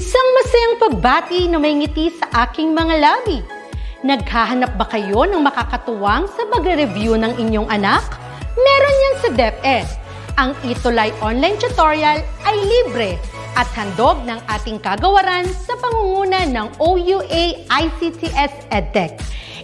Isang masayang pagbati na may ngiti sa aking mga labi. Naghahanap ba kayo ng makakatuwang sa pagre-review ng inyong anak? Meron yan sa DepEd. Ang ETUlay online tutorial ay libre at handog ng ating kagawaran sa pangunguna ng OUA ICTS EdTech.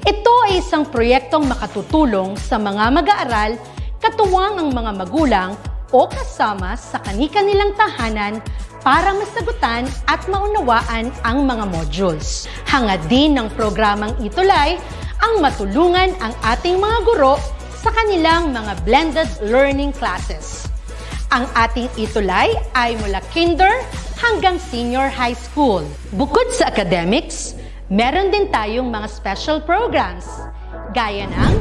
Ito ay isang proyektong makatutulong sa mga mag-aaral, katuwang ang mga magulang o kasama sa kani-kanilang tahanan para masagutan at maunawaan ang mga modules. Hangad din ng programang ETUlay ang matulungan ang ating mga guro sa kanilang mga blended learning classes. Ang ating ETUlay ay mula kinder hanggang senior high school. Bukod sa academics, meron din tayong mga special programs gaya ng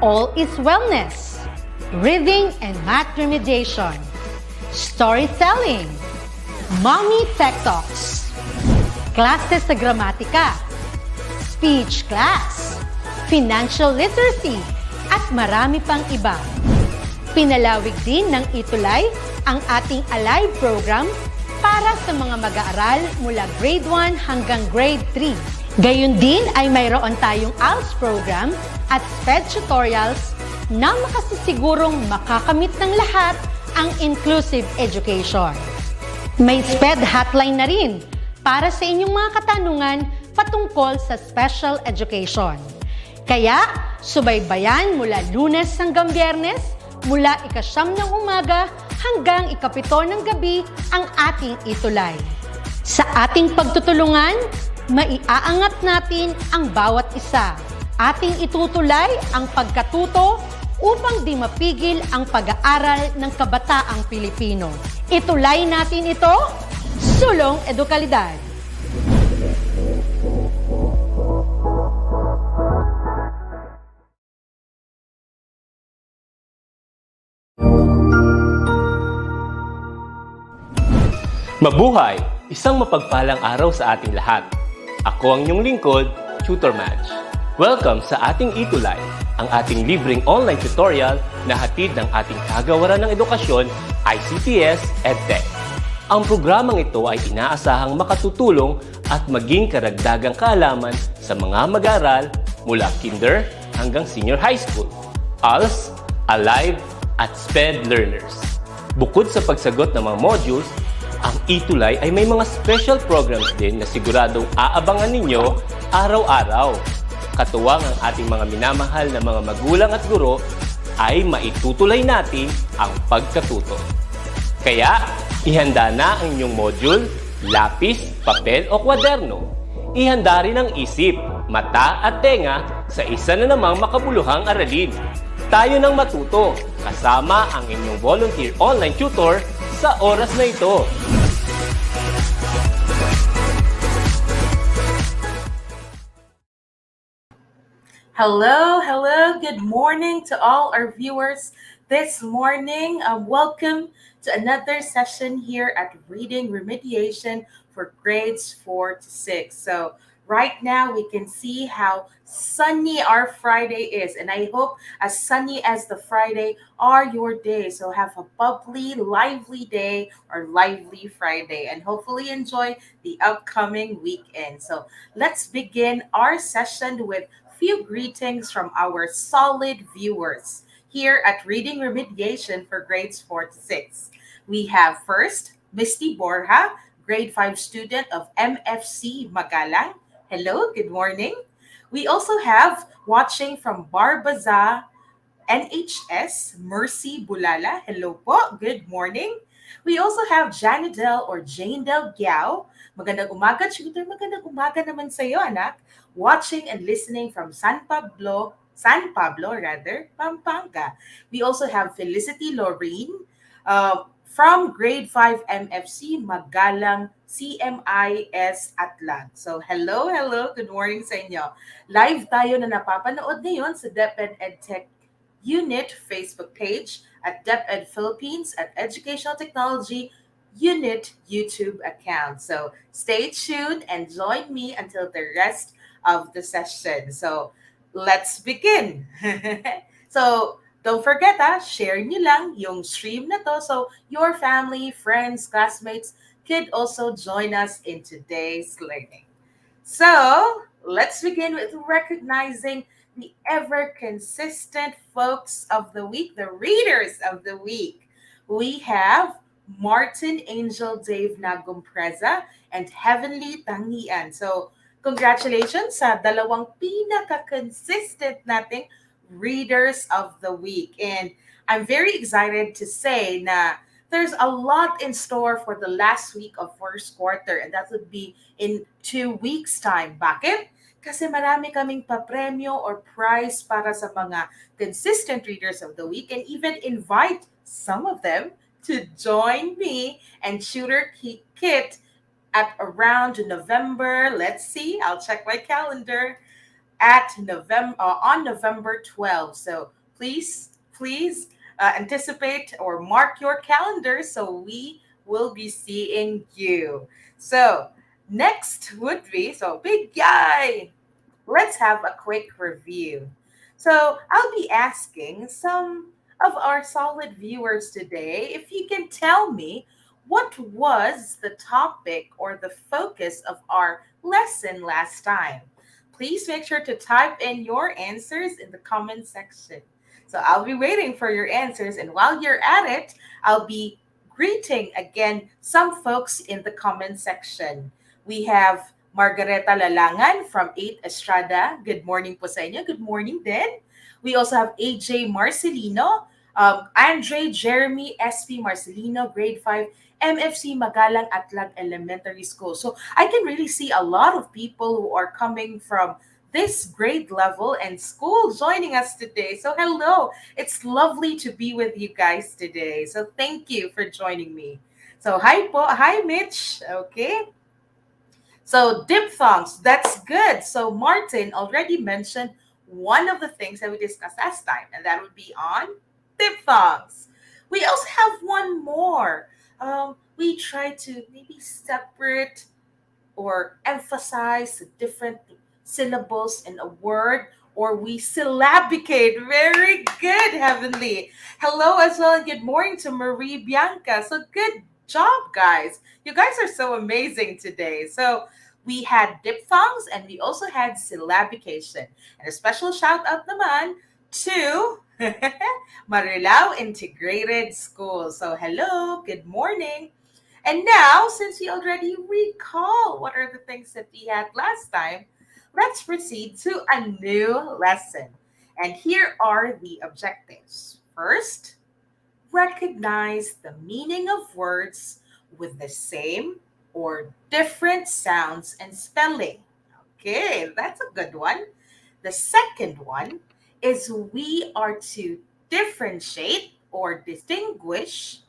All is Wellness, Reading and Math Remediation, Storytelling, Mommy Tech Talks, Classes sa Gramatika, Speech Class, Financial Literacy, at marami pang iba. Pinalawig din ng ETUlay ang ating Alive program para sa mga mag-aaral mula grade 1 hanggang grade 3. Gayun din ay mayroon tayong ALS program at SPED tutorials na makasisigurong makakamit ng lahat ang inclusive education. May SPED hotline na rin para sa inyong mga katanungan patungkol sa special education. Kaya, subaybayan mula Lunes hanggang Biyernes, mula 9:00 ng umaga hanggang 7:00 ng gabi ang ating ETUlay. Sa ating pagtutulungan, maiaangat natin ang bawat isa. Ating itutulay ang pagkatuto upang di mapigil ang pag-aaral ng kabataang Pilipino. Itulay natin ito, sulong edukalidad. Mabuhay! Isang mapagpalang araw sa ating lahat. Ako ang inyong lingkod, Tutor Madge. Welcome sa ating ETUlay, ang ating libreng online tutorial na hatid ng ating kagawaran ng edukasyon, ICTS EdTech. Ang programang ito ay inaasahang makatutulong at maging karagdagang kaalaman sa mga mag-aaral mula kinder hanggang senior high school, ALS, Alive, at SPED learners. Bukod sa pagsagot ng mga modules, ang ETUlay ay may mga special programs din na siguradong aabangan ninyo araw-araw. Katuwang ang ating mga minamahal na mga magulang at guro ay maitutulay natin ang pagkatuto. Kaya, ihanda na ang inyong module, lapis, papel o kwaderno. Ihanda rin ang isip, mata at tenga sa isa na namang makabuluhang aralin. Tayo nang matuto kasama ang inyong volunteer online tutor sa oras na ito. Hello, good morning to all our viewers this morning. Welcome to another session here at Reading Remediation for grades 4 to 6. So right now we can see how sunny our Friday is, and I hope as sunny as the Friday are your days. So have a bubbly, lively day or lively Friday, and hopefully enjoy the upcoming weekend. So let's begin our session with few greetings from our solid viewers here at Reading Remediation for grades 4 to 6. We have first, Misty Borja, grade 5 student of MFC Magalang. Hello, good morning. We also have, watching from Barbaza, NHS, Mercy Bulala. Hello po, good morning. We also have Janidel or Janedel Giao. Magandang umaga, tutor. Magandang umaga naman sa iyo, anak. Watching and listening from San Pablo, Pampanga. We also have Felicity Lorraine from grade 5 MFC Magalang CMIS Atlag. So hello, good morning sa inyo. Live tayo na napapanood ngayon sa DepEd EdTech Unit Facebook page, at DepEd Philippines at Educational Technology Unit YouTube account. So stay tuned and join me until the rest of the session. So let's begin. So don't forget, share nyo lang yung stream na to so your family, friends, classmates could also join us in today's learning. So let's begin with recognizing the ever consistent folks of the week, the readers of the week. We have Martin Angel Dave Nagumpreza and Heavenly Tangian. So congratulations sa dalawang pinaka-consistent nating readers of the week. And I'm very excited to say na there's a lot in store for the last week of first quarter, and that would be in 2 weeks' time. Bakit? Kasi marami kaming papremyo or prize para sa mga consistent readers of the week, and even invite some of them to join me and Tutor Kit at around November. Let's see, I'll check my calendar at November on November 12th. So please anticipate or mark your calendar so we will be seeing you. So next would be big yay. Let's have a quick review. So I'll be asking some of our solid viewers today if you can tell me what was the topic or the focus of our lesson last time. Please make sure to type in your answers in the comment section. So I'll be waiting for your answers, and while you're at it, I'll be greeting again some folks in the comment section. We have Margareta Lalangan from 8 Estrada. Good morning po sa inyo. Good morning din. We also have AJ Marcelino, Andre Jeremy SP Marcelino, grade 5, MFC Magalang Atlag Elementary School. So I can really see a lot of people who are coming from this grade level and school joining us today. So hello, it's lovely to be with you guys today. So thank you for joining me. So hi Mitch, okay? So diphthongs, that's good. So Martin already mentioned one of the things that we discussed last time, and that would be on diphthongs. We also have one more. We try to maybe separate or emphasize the different syllables in a word, or we syllabicate. Very good, Heavenly. Hello as well, and good morning to Marie Bianca. So good job, guys. You guys are so amazing today. So we had diphthongs and we also had syllabication. And a special shout out naman to Marilao Integrated School. So hello, good morning. And now, since we already recall what are the things that we had last time, let's proceed to a new lesson. And here are the objectives. First, recognize the meaning of words with the same or different sounds and spelling. Okay, that's a good one. The second one is we are to differentiate or distinguish,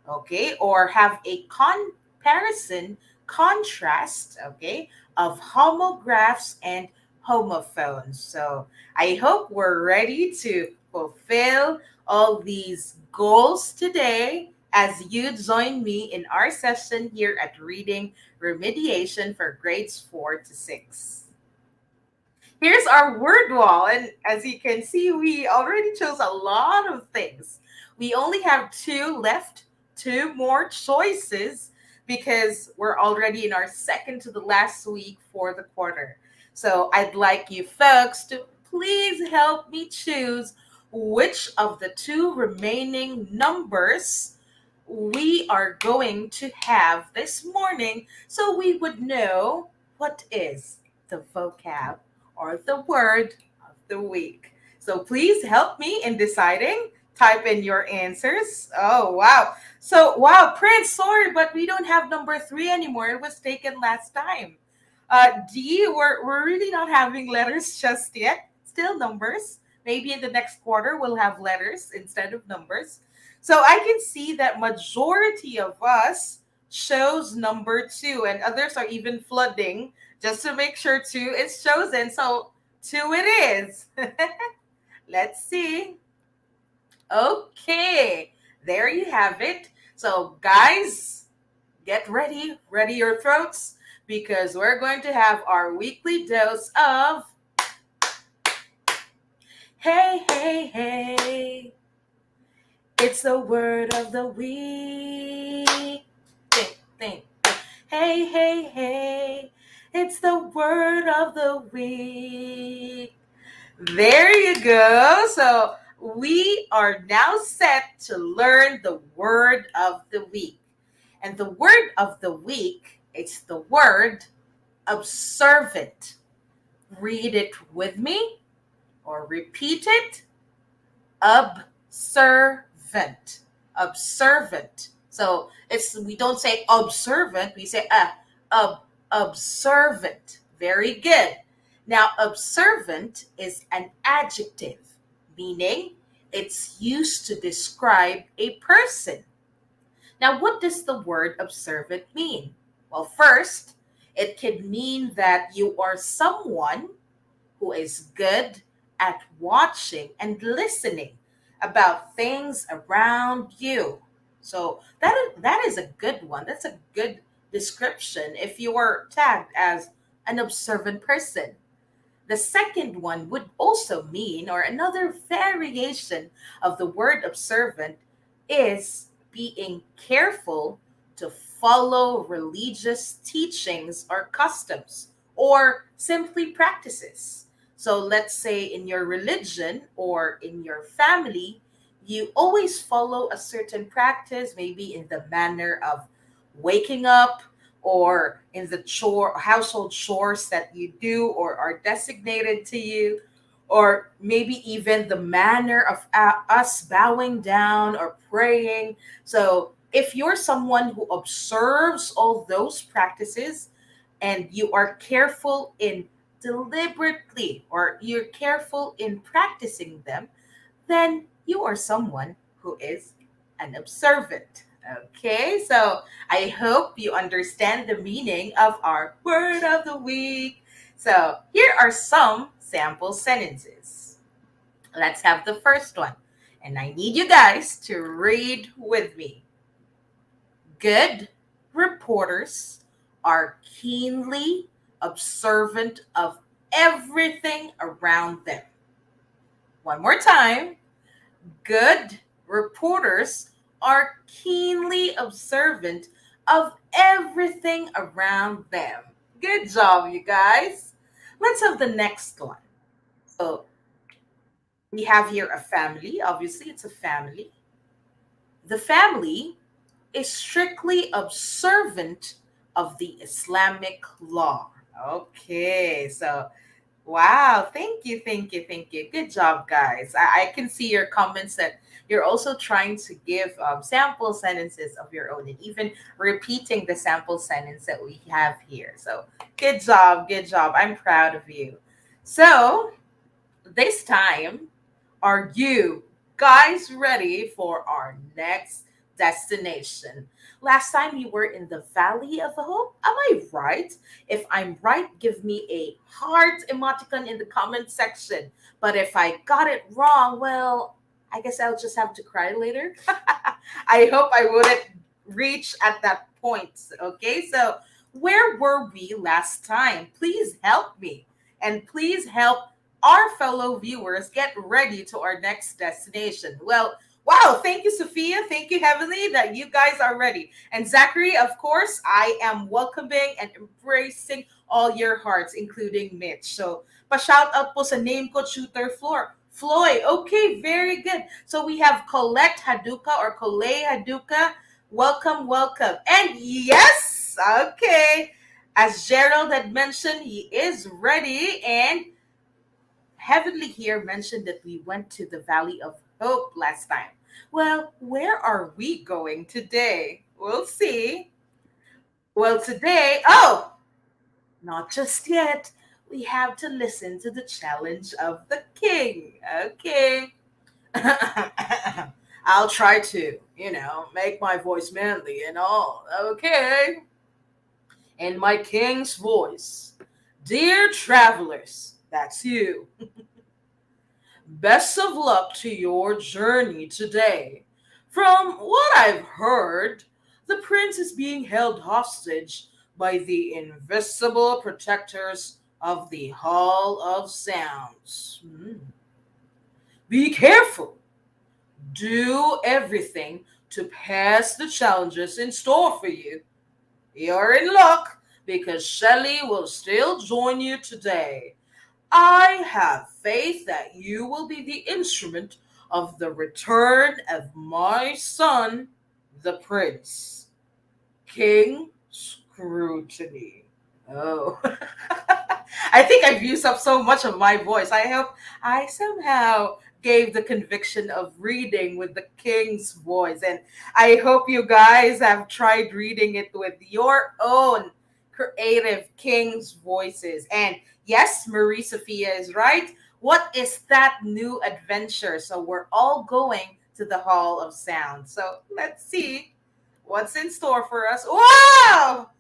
okay, or have a comparison, contrast, okay, of homographs and homophones. So I hope we're ready to fulfill all these goals today as you join me in our session here at Reading Remediation for grades 4 to 6. Here's our word wall, and as you can see, we already chose a lot of things. We only have 2 left, 2 more choices, because we're already in our second to the last week for the quarter. So I'd like you folks to please help me choose which of the 2 remaining numbers we are going to have this morning, so we would know what is the vocab or the word of the week. So please help me in deciding. Type in your answers. Oh, wow. So, wow, Prince, sorry, but we don't have number 3 anymore. It was taken last time. D, we're really not having letters just yet. Still numbers. Maybe in the next quarter, we'll have letters instead of numbers. So I can see that majority of us chose number 2, and others are even flooding just to make sure 2 is chosen. So 2 it is. Let's see. Okay, there you have it. So guys, get ready, ready your throats, because we're going to have our weekly dose of hey, hey, hey. It's the word of the week. Think. Hey, hey, hey. It's the word of the week. There you go. So we are now set to learn the word of the week. And the word of the week, it's the word observant. Read it with me or repeat it. Observant. Observant. So we don't say observant, we say observant. Very good. Now observant is an adjective, meaning it's used to describe a person. Now what does the word observant mean? Well, first, it can mean that you are someone who is good at watching and listening about things around you. So that is a good one. That's a good description if you are tagged as an observant person. The second one would also mean, or another variation of the word observant, is being careful to follow religious teachings or customs, or simply practices. So let's say in your religion or in your family, you always follow a certain practice, maybe in the manner of waking up, or in the household chores that you do or are designated to you, or maybe even the manner of us bowing down or praying. So if you're someone who observes all those practices and you are careful in deliberately, or you're careful in practicing them, then you are someone who is an observant. Okay, so I hope you understand the meaning of our word of the week. So here are some sample sentences. Let's have the first one. And I need you guys to read with me. Good reporters are keenly observant of everything around them. One more time. Good reporters are keenly observant of everything around them. Good job, you guys. Let's have the next one. So we have here a family. Obviously, it's a family. The family is strictly observant of the Islamic law. Okay, so wow, thank you, thank you, thank you. Good job, guys. I can see your comments that you're also trying to give sample sentences of your own and even repeating the sample sentence that we have here. So, good job, good job. I'm proud of you. So, this time, are you guys ready for our next destination? Last time you were in the Valley of Hope. Am I right? If I'm right, give me a heart emoticon in the comment section. But if I got it wrong, well, I guess I'll just have to cry later. I hope I wouldn't reach at that point. Okay, so where were we last time? Please help me. And please help our fellow viewers get ready to our next destination. Well, wow, thank you, Sophia. Thank you, Heavenly, that you guys are ready. And Zachary, of course, I am welcoming and embracing all your hearts, including Mitch. So, pa-shout out po sa name ko, Shooter Floyd. Okay, very good. So we have Colette Haduka or Colette Haduka. Welcome, welcome. And yes, okay, as Gerald had mentioned, he is ready. And Heavenly here mentioned that we went to the Valley of Hope last time. Well, where are we going today? We'll see. Well, today, not just yet. We have to listen to the challenge of the king. Okay. I'll try to, make my voice manly and all. Okay. In my king's voice. Dear travelers, that's you. Best of luck to your journey today. From what I've heard, the prince is being held hostage by the invisible protectors of the Hall of Sounds. Be careful. Do everything to pass the challenges in store for you. You're in luck because Shelley will still join you today. I have faith that you will be the instrument of the return of my son, the prince. King Scrutiny. Oh. I think I've used up so much of my voice. I hope I somehow gave the conviction of reading with the king's voice. And I hope you guys have tried reading it with your own creative king's voices. And yes, Marie Sophia is right. What is that new adventure? So we're all going to the Hall of Sound. So let's see what's in store for us. Wow!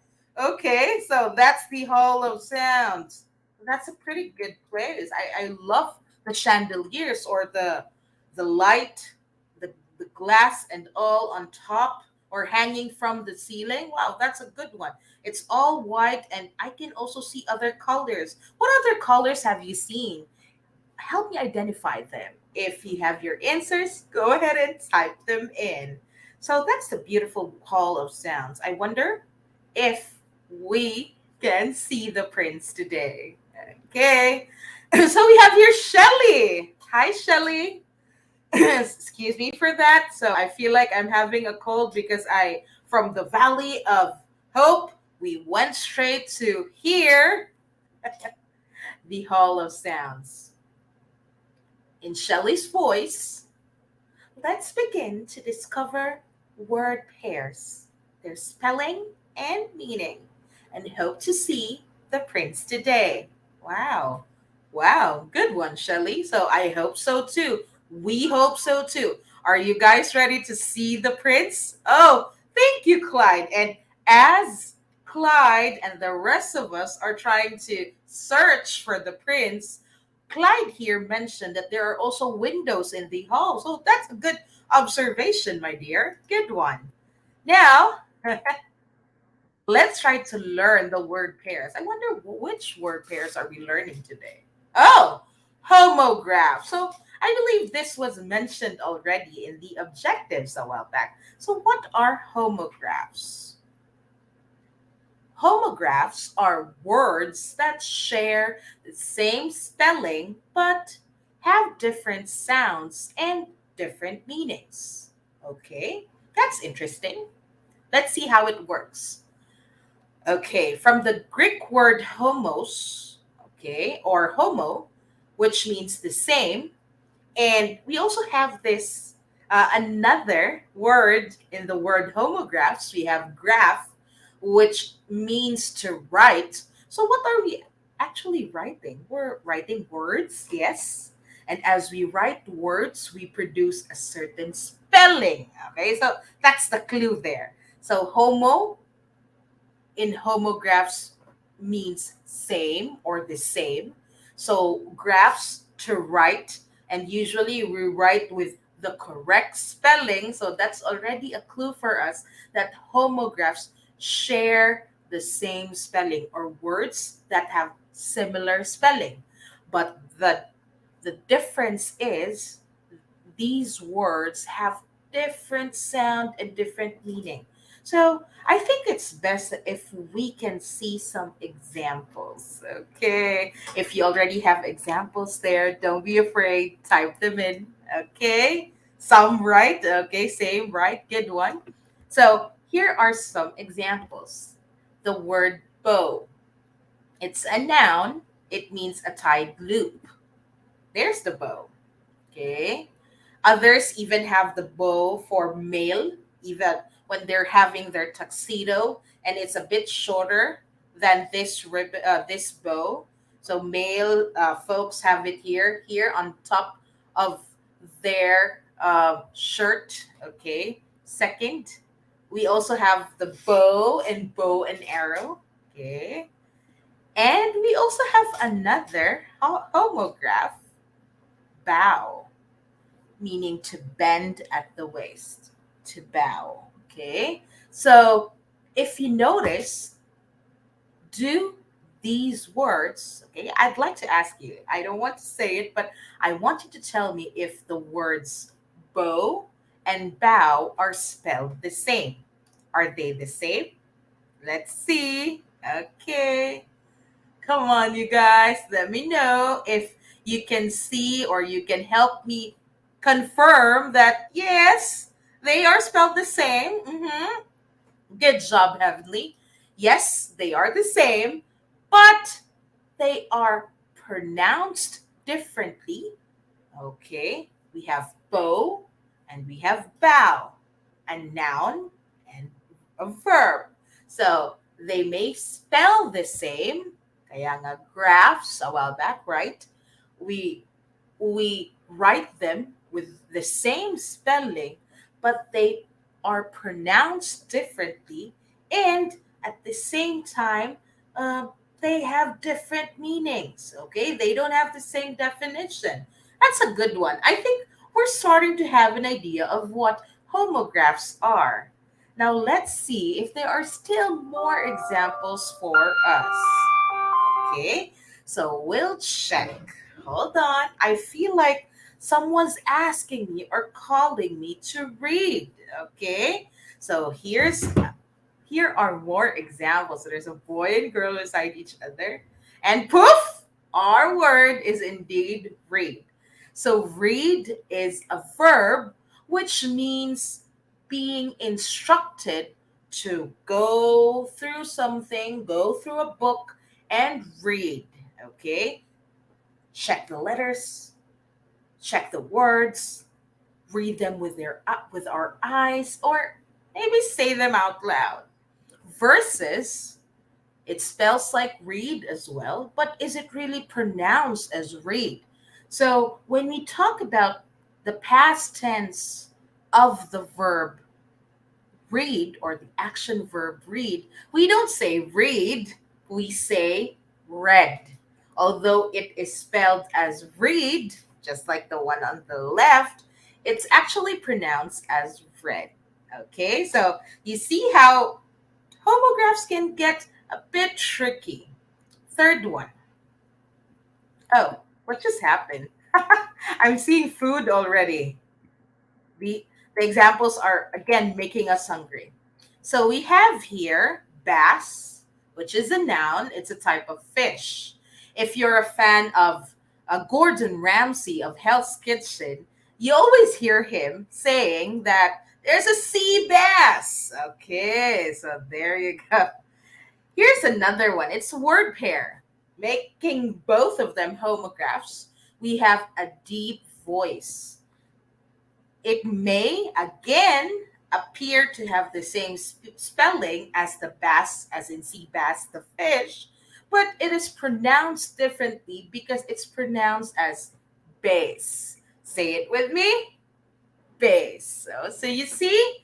Okay, so that's the Hall of Sounds. That's a pretty good place. I love the chandeliers or the light, the glass and all on top or hanging from the ceiling. Wow, that's a good one. It's all white and I can also see other colors. What other colors have you seen? Help me identify them. If you have your answers, go ahead and type them in. So that's the beautiful Hall of Sounds. I wonder if we can see the prince today. Okay. So we have here Shelly. Hi, Shelly. Excuse me for that. So I feel like I'm having a cold because from the Valley of Hope, we went straight to here, the Hall of Sounds. In Shelley's voice, let's begin to discover word pairs, their spelling and meaning, and hope to see the prince today. Wow. Wow. Good one, Shelley. So I hope so too. We hope so too. Are you guys ready to see the prince? Oh, thank you, Clyde. And as Clyde and the rest of us are trying to search for the prince, Clyde here mentioned that there are also windows in the hall. So that's a good observation, my dear. Good one. Now, let's try to learn the word pairs. I wonder which word pairs are we learning today? Oh, homograph. So I believe this was mentioned already in the objectives a while back. So what are homographs? Homographs are words that share the same spelling but have different sounds and different meanings. Okay, that's interesting. Let's see how it works. Okay, from the Greek word homos, okay, or homo, which means the same, and we also have this another word in the word homographs. We have graph, which means to write. So, what are we actually writing? We're writing words, yes. And as we write words, we produce a certain spelling. Okay, so that's the clue there. So, homo in homographs means same or the same. So graphs to write, and usually we write with the correct spelling. So that's already a clue for us that homographs share the same spelling or words that have similar spelling. But the difference is these words have different sound and different meaning. So I think it's best if we can see some examples. Okay. If you already have examples there, don't be afraid. Type them in. Okay. Some right. Okay. Same right. Good one. So here are some examples. The word bow. It's a noun. It means a tied loop. There's the bow. Okay. Others even have the bow for male, even when they're having their tuxedo, and it's a bit shorter than this bow. So male folks have it here on top of their shirt. Okay. Second, we also have the bow and arrow. Okay. And we also have another homograph, bow, meaning to bend at the waist, to bow. Okay. So if you notice, do these words, okay, I'd like to ask you, I don't want to say it, but I want you to tell me if the words bow and bow are spelled the same. Are they the same? Let's see. Okay. Come on, you guys. Let me know if you can see or you can help me confirm that yes, they are spelled the same. Good job, Heavenly. Yes, they are the same, but they are pronounced differently. Okay, we have bow and we have bow, a noun and a verb. So they may spell the same. Kaya nga graphs a while back, right? We we write them with the same spelling, but they are pronounced differently, and at the same time, uh, they have different meanings. Okay, they don't have the same definition. That's a good one. I think we're starting to have an idea of what homographs are. Now let's see if there are still more examples for us. Okay, so we'll check. Hold on. I feel like someone's asking me or calling me to read. Okay, so here are more examples. So there's a boy and girl beside each other, and poof, our word is indeed read. So read is a verb which means being instructed to go through something, go through a book and read. Okay? Check the letters, check the words, read them with our eyes, or maybe say them out loud. Versus, it spells like read as well, but is it really pronounced as read? So when we talk about the past tense of the verb read or the action verb read, we don't say read, we say read. Although it is spelled as read, just like the one on the left, it's actually pronounced as read. Okay, so you see how homographs can get a bit tricky. Third one. Oh, what just happened? I'm seeing food already. The examples are again making us hungry. So we have here bass, which is a noun. It's a type of fish. If you're a fan of Gordon Ramsay of Hell's Kitchen, you always hear him saying that there's a sea bass. Okay, so there you go. Here's another one. It's word pair, making both of them homographs. We have a deep voice. It may again appear to have the same spelling as the bass, as in sea bass, the fish, but it is pronounced differently because it's pronounced as bass. Say it with me, bass. So you see,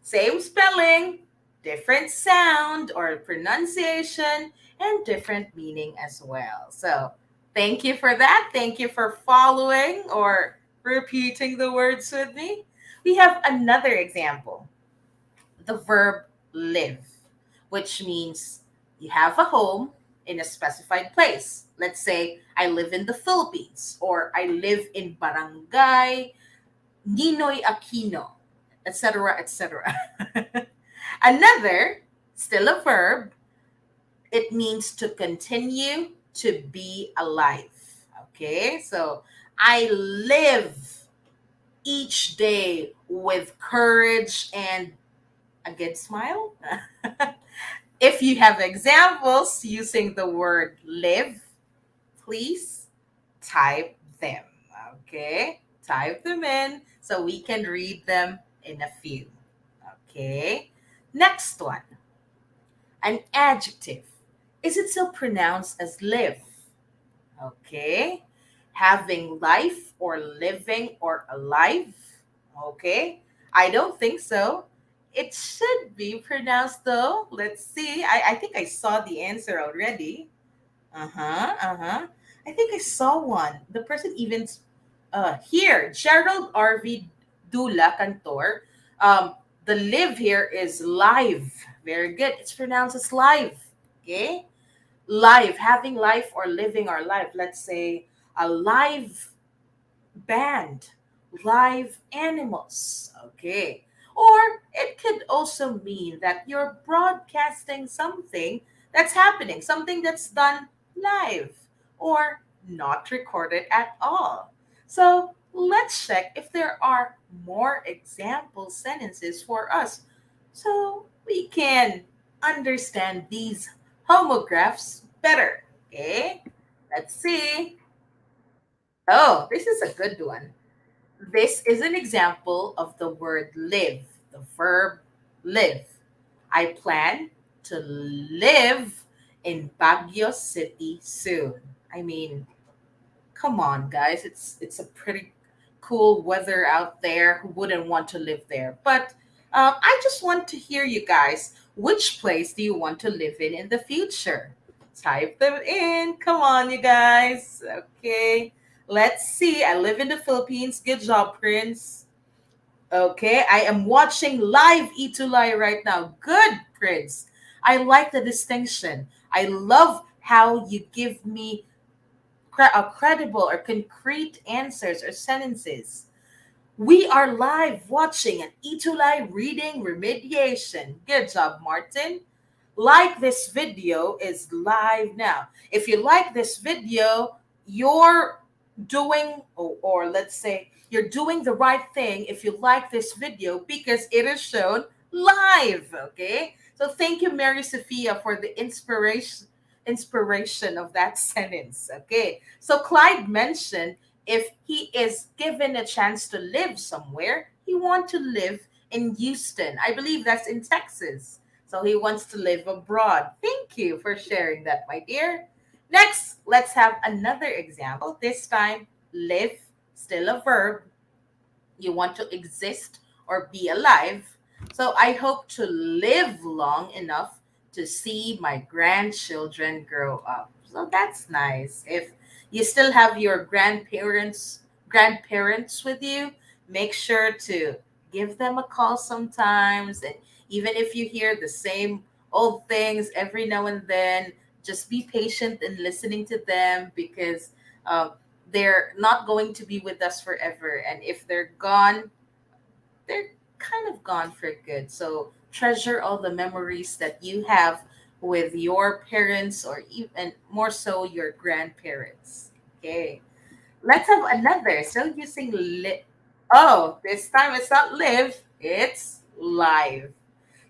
same spelling, different sound or pronunciation, and different meaning as well. So thank you for that. Thank you for following or repeating the words with me. We have another example, the verb live, which means you have a home in a specified place. Let's say I live in the Philippines or I live in Barangay Ninoy Aquino, etc., etc. Another, still a verb, it means to continue to be alive. Okay, so I live each day with courage and a good smile. If you have examples using the word live, please type them. Okay, type them in so we can read them in a few. Okay, next one, an adjective. Is it still pronounced as live? Okay, having life or living or alive. Okay, I don't think so. It should be pronounced though. Let's see. I think I saw the answer already. Uh-huh, uh-huh. I think I saw one. The person even here, Gerald RV Dula Cantor. The live here is live. Very good. It's pronounced as live. Okay? Live, having life or living our life. Let's say a live band, live animals. Okay. Or it could also mean that you're broadcasting something that's happening, something that's done live or not recorded at all. So let's check if there are more example sentences for us so we can understand these homographs better. Okay, let's see. Oh, this is a good one. This is an example of the word live, the verb live. I plan to live in Baguio City soon. I mean, come on, guys. It's a pretty cool weather out there. Who wouldn't want to live there? But I just want to hear you guys. Which place do you want to live in the future? Type them in. Come on, you guys. Okay. Let's see. I live in the Philippines. Good job, Prince. Okay. I am watching live ETUlay right now. Good, Prince. I like the distinction. I love how you give me credible or concrete answers or sentences. We are live watching an ETUlay reading remediation. Good job, Martin. Like this video is live now. If you like this video, you're doing, or let's say, you're doing the right thing if you like this video because it is shown live. Okay. So thank you, Mary Sophia, for the inspiration of that sentence. Okay. So Clyde mentioned if he is given a chance to live somewhere, he wants to live in Houston. I believe that's in Texas. So he wants to live abroad. Thank you for sharing that, my dear. Next, let's have another example. This time, live, still a verb. You want to exist or be alive. So I hope to live long enough to see my grandchildren grow up. So that's nice. If you still have your grandparents with you, make sure to give them a call sometimes. And even if you hear the same old things every now and then, just be patient in listening to them because uh, they're not going to be with us forever. And if they're gone, they're kind of gone for good. So treasure all the memories that you have with your parents or even more so your grandparents. Okay. Let's have another. Still using Oh, this time it's not live, it's live.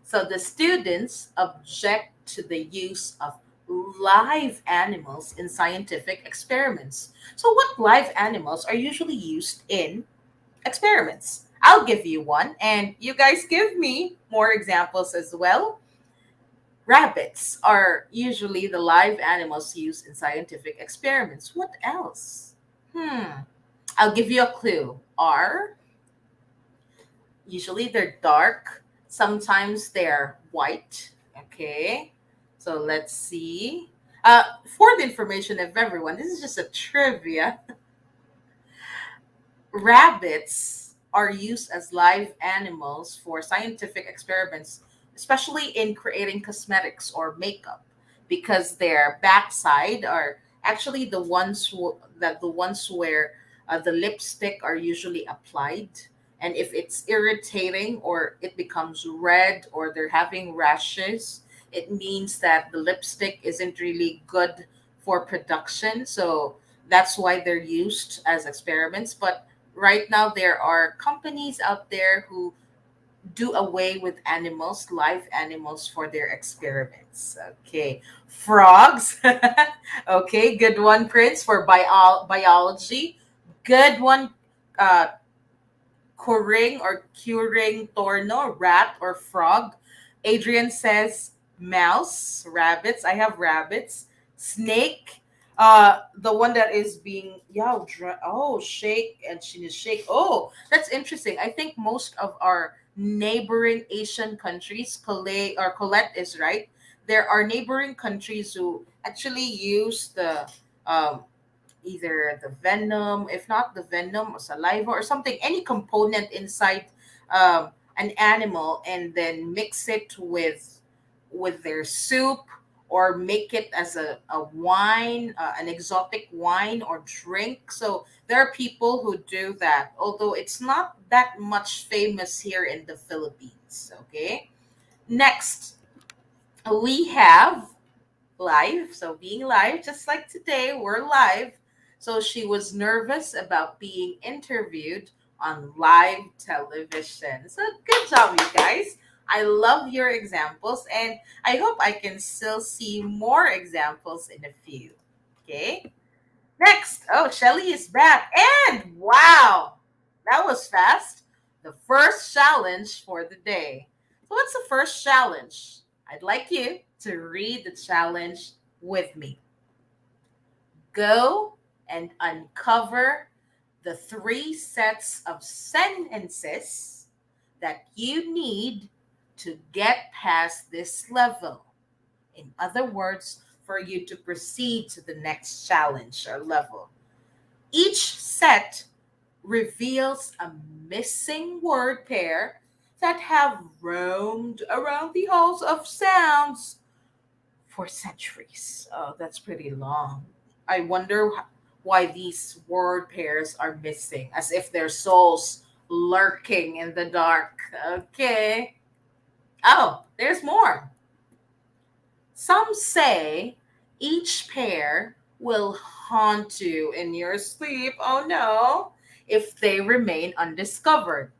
So the students object to the use of live animals in scientific experiments. So what live animals are usually used in experiments? I'll give you one, and you guys give me more examples as well. Rabbits are usually the live animals used in scientific experiments. What else? I'll give you a clue. Are usually they're dark, sometimes they're white. Okay, so let's see. For the information of everyone, this is just a trivia. Rabbits are used as live animals for scientific experiments, especially in creating cosmetics or makeup, because their backside are actually the ones where the lipstick are usually applied. And if it's irritating or it becomes red or they're having rashes, it means that the lipstick isn't really good for production. So that's why they're used as experiments. But right now there are companies out there who do away with animals, live animals for their experiments. Okay. Frogs. Okay, good one, Prince, for biology. Good one, uh, curing torno, rat or frog. Adrian says mouse, rabbits. I have rabbits. Snake, the one that is being shake and she is shake. Oh, that's interesting. I think most of our neighboring Asian countries, Colette is right. There are neighboring countries who actually use the um, either the venom, if not the venom or saliva or something, any component inside an animal, and then mix it with their soup or make it as a wine, an exotic wine or drink. So there are people who do that, although it's not that much famous here in the Philippines. Okay. Next, we have live. So being live, just like today, we're live. So she was nervous about being interviewed on live television. So good job, you guys. I love your examples, and I hope I can still see more examples in a few. Okay. Next, oh, Shelly is back. And wow, that was fast. The first challenge for the day. So, what's the first challenge? I'd like you to read the challenge with me. Go and uncover the three sets of sentences that you need to get past this level. In other words, for you to proceed to the next challenge or level. Each set reveals a missing word pair that have roamed around the halls of sounds for centuries. Oh, that's pretty long. I wonder why these word pairs are missing, as if their souls lurking in the dark. Okay. Oh, there's more. Some say each pair will haunt you in your sleep, oh no, if they remain undiscovered.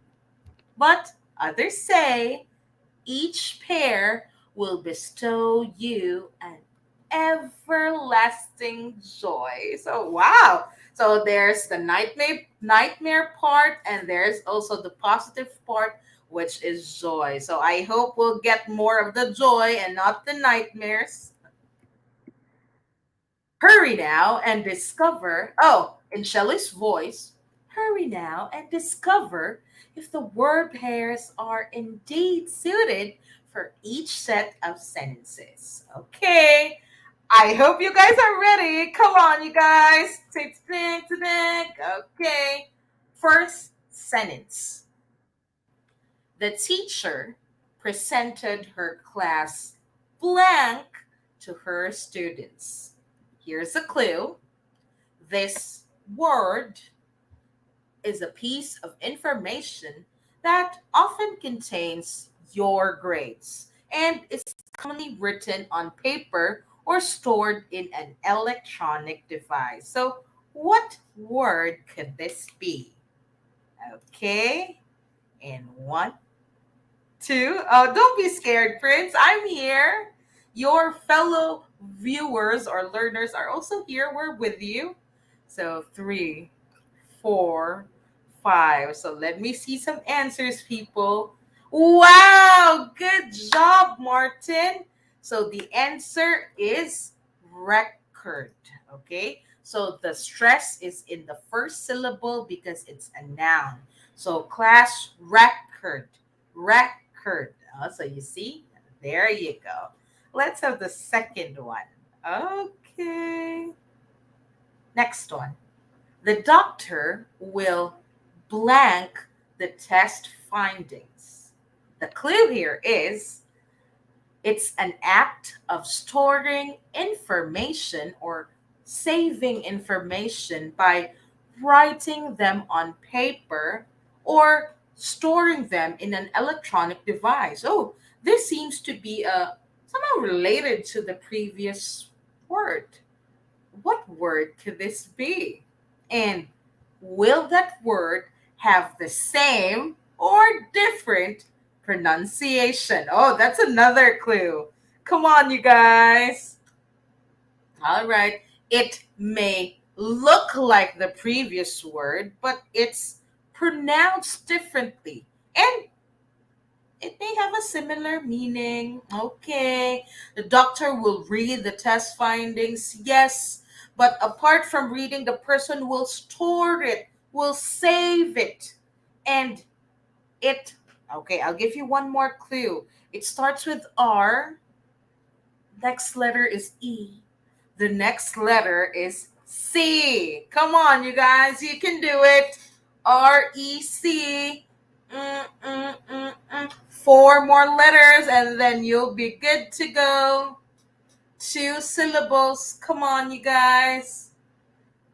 But others say each pair will bestow you an everlasting joy. So wow. So there's the nightmare part, and there's also the positive part, which is joy. So I hope we'll get more of the joy and not the nightmares. Hurry now and discover. Oh, in Shelley's voice, hurry now and discover if the word pairs are indeed suited for each set of sentences. Okay. I hope you guys are ready. Come on, you guys. Think, think, think. Okay. First sentence. The teacher presented her class blank to her students. Here's a clue. This word is a piece of information that often contains your grades and is commonly written on paper or stored in an electronic device. So, what word could this be? Okay, and one, two. Oh, don't be scared, Prince. I'm here. Your fellow viewers or learners are also here. We're with you. So, three, four, five. So, let me see some answers, people. Wow, good job, Martin. So, the answer is record. Okay, so the stress is in the first syllable because it's a noun. So, class record, record. So, you see, there you go. Let's have the second one. Okay. Next one. The doctor will blank the test findings. The clue here is it's an act of storing information or saving information by writing them on paper or storing them in an electronic device. Oh, this seems to be somehow related to the previous word. What word could this be? And will that word have the same or different pronunciation? Oh, that's another clue. Come on, you guys. All right. It may look like the previous word, but it's pronounced differently. And it may have a similar meaning. Okay. The doctor will read the test findings. Yes. But apart from reading, the person will store it, will save it. And it, okay, I'll give you one more clue. It starts with R. Next letter is E. The next letter is C. Come on, you guys. You can do it. REC. Four more letters and then you'll be good to go. 2 syllables. Come on, you guys.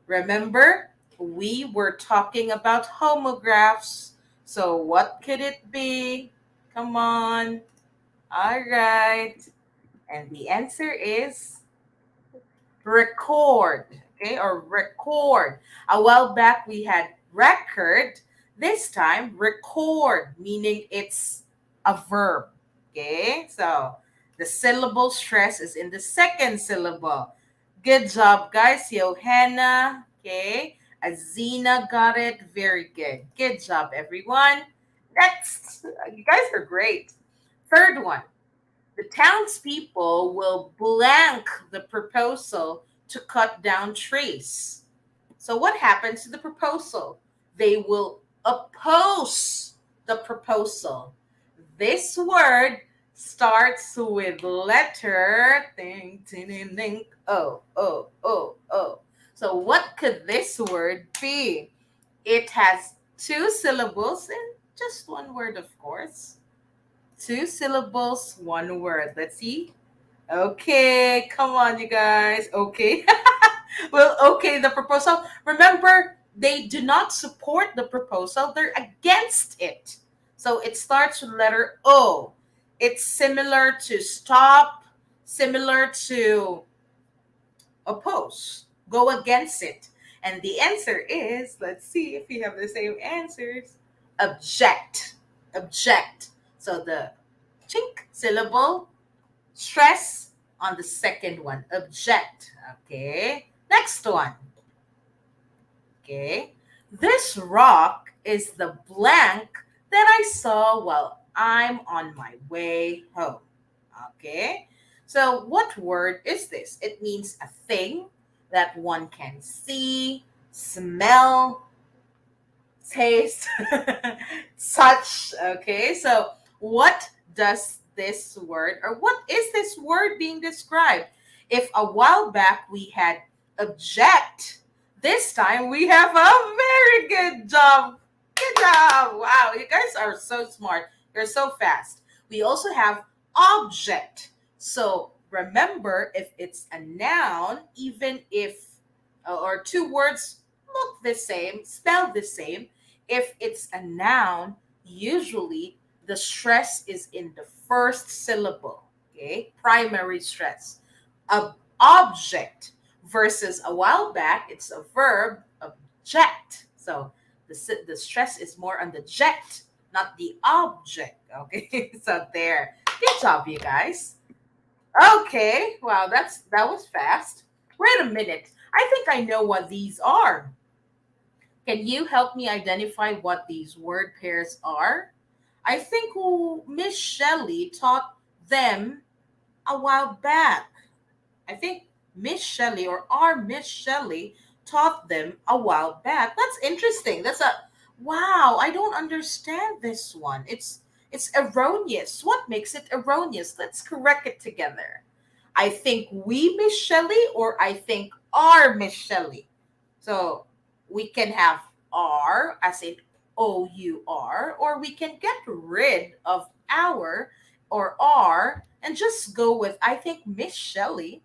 Remember, we were talking about homographs. So what could it be? Come on. All right. And the answer is record, okay, or record. A while back we had record. This time, record, meaning it's a verb, okay? So the syllable stress is in the second syllable. Good job, guys. Johanna, okay? Azina got it. Very good. Good job, everyone. Next, you guys are great. Third one. The townspeople will blank the proposal to cut down trees. So, what happens to the proposal? They will oppose the proposal. This word starts with letter ding, ding, ding, ding, O, O, O, O. So, what could this word be? It has 2 syllables and just one word, of course. 2 syllables, 1 word. Let's see. Okay, come on, you guys. Okay. Well, okay, the proposal. Remember, they do not support the proposal, they're against it. So it starts with letter O. It's similar to stop, similar to oppose, go against it. And the answer is, let's see if you have the same answers, object. Object. So the chink syllable, stress on the second one, object. Okay. Next one. Okay. This rock is the blank that I saw while I'm on my way home. Okay. So what word is this? It means a thing that one can see, smell, taste, such. Okay. So what does this word, or what is this word being described? If a while back we had object, this time we have a very good job. Good job. Wow, you guys are so smart. You're so fast. We also have object. So remember, if it's a noun, even if, or 2 words look the same, spell the same, if it's a noun, usually the stress is in the first syllable, okay? Primary stress. Object versus a while back, it's a verb, object. So the stress is more on the jet, not the object, okay? So there. Good job, you guys. Okay, wow, that was fast. Wait a minute. I think I know what these are. Can you help me identify what these word pairs are? I think Miss Shelley taught them a while back. I think Miss Shelley or our Miss Shelley taught them a while back. That's interesting. That's a wow, I don't understand this one. It's erroneous. What makes it erroneous? Let's correct it together. I think we Miss Shelley or I think our Miss Shelley. So we can have R as in OUR, or we can get rid of our or R and just go with I think Miss Shelley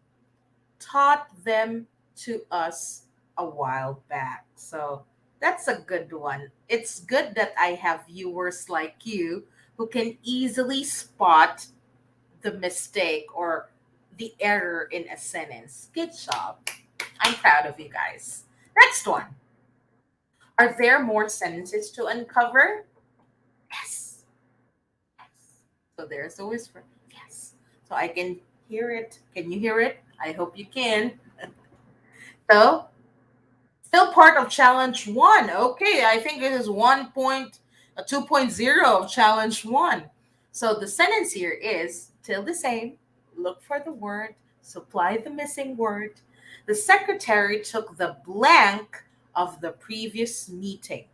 taught them to us a while back. So that's a good one. It's good that I have viewers like you who can easily spot the mistake or the error in a sentence. Good job. I'm proud of you guys. Next one. Are there more sentences to uncover? Yes. Yes. So there's a whisper. Yes. So I can hear it. Can you hear it? I hope you can. So, still part of challenge 1. Okay, I think this is 2.0 of challenge 1. So the sentence here is still the same. Look for the word, supply the missing word. The secretary took the blank of the previous meeting.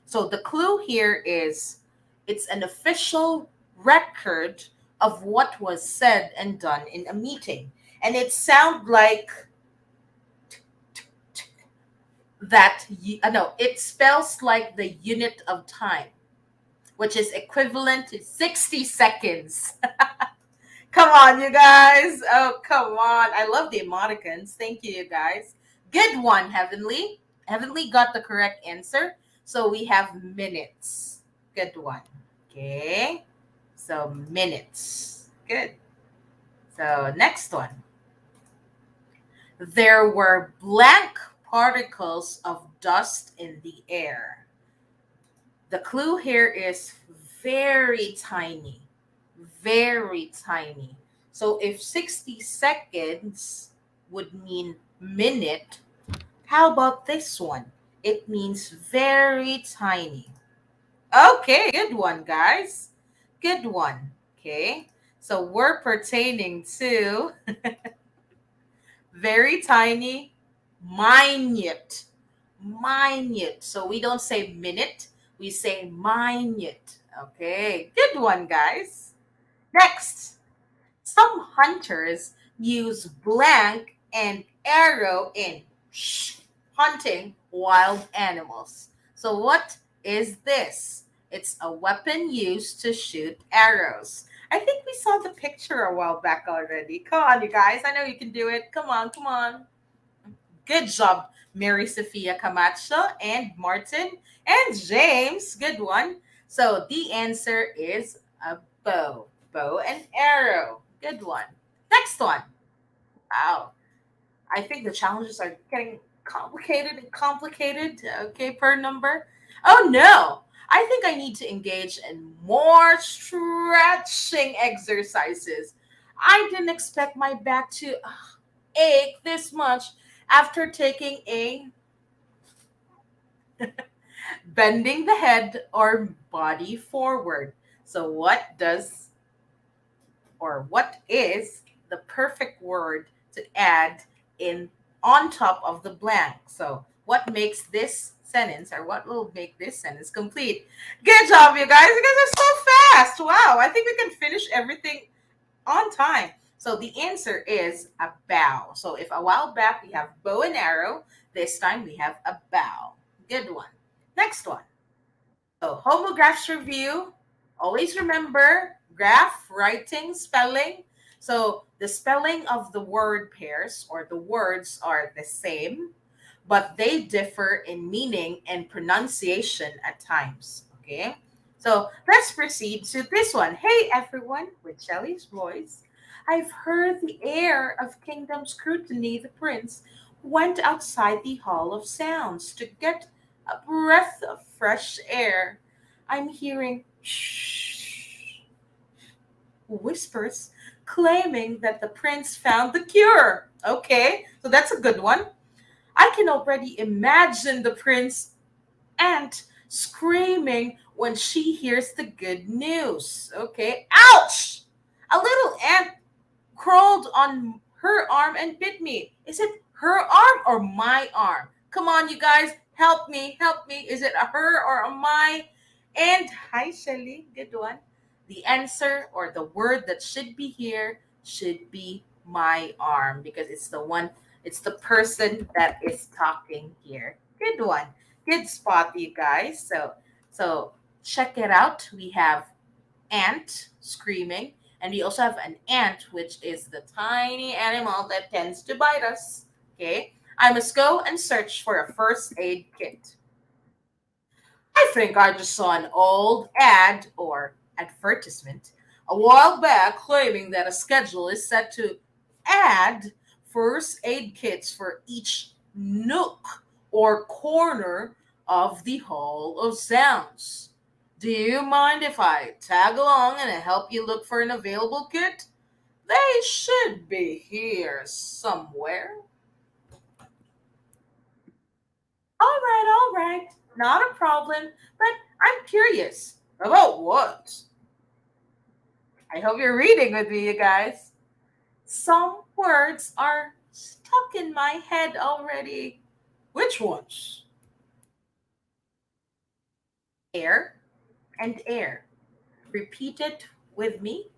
So the clue here is it's an official record of what was said and done in a meeting. And it sounds like that, no, it spells like the unit of time, which is equivalent to 60 seconds. Come on, you guys. Oh, come on. I love the emoticons. Thank you, you guys. Good one, Heavenly. Heavenly got the correct answer. So we have minutes. Good one. Okay. So minutes. Good. So next one. There were blank particles of dust in the air. The clue here is very tiny. Very tiny. So if 60 seconds would mean minute, how about this one? It means very tiny. Okay, good one, guys. Good one. Okay. So we're pertaining to very tiny, minute. Minute. So we don't say minute, we say minute. Okay, good one, guys. Next, some hunters use blank and arrow in hunting wild animals. So, what is this? It's a weapon used to shoot arrows. I think we saw the picture a while back already. Come on, you guys. I know you can do it. Come on, come on. Good job, Mary Sophia Camacho and Martin and James. Good one. So the answer is a bow. Bow and arrow. Good one. Next one. Wow. I think the challenges are getting complicated and complicated. Okay, per number. Oh no. I think I need to engage in more stretching exercises. I didn't expect my back to ache this much after taking a bending the head or body forward. So what is the perfect word to add in on top of the blank? So what makes this sentence or what will make this sentence complete? Good job, you guys. You guys are so fast. Wow. I think we can finish everything on time. So the answer is a bow. So if a while back we have bow and arrow, this time we have a bow. Good one. Next one. So homographs review. Always remember graph, writing, spelling. So the spelling of the word pairs or the words are the same, but they differ in meaning and pronunciation at times. Okay. So let's proceed to this one. Hey everyone, with Shelley's voice. I've heard the heir of Kingdom Scrutiny, the prince, went outside the Hall of Sounds to get a breath of fresh air. I'm hearing shh whispers claiming that the prince found the cure. Okay, so that's a good one. I can already imagine the prince ant screaming when she hears the good news. Okay, ouch! A little ant crawled on her arm and bit me. Is it her arm or my arm? Come on, you guys, help me, help me. Is it a her or a my? And hi, Shelly, good one. The answer or the word that should be here should be my arm because it's the person that is talking here. Good one. Good spot, you guys. So check it out. We have ant screaming, and we also have an ant, which is the tiny animal that tends to bite us. Okay, I must go and search for a first aid kit. I think I just saw an old ad or advertisement a while back claiming that a schedule is set to add first aid kits for each nook or corner of the Hall of Sounds. Do you mind if I tag along and help you look for an available kit? They should be here somewhere. All right. Not a problem. But I'm curious. About what? I hope you're reading with me, you guys. Some words are stuck in my head already. Which ones? Air and air. Repeat it with me.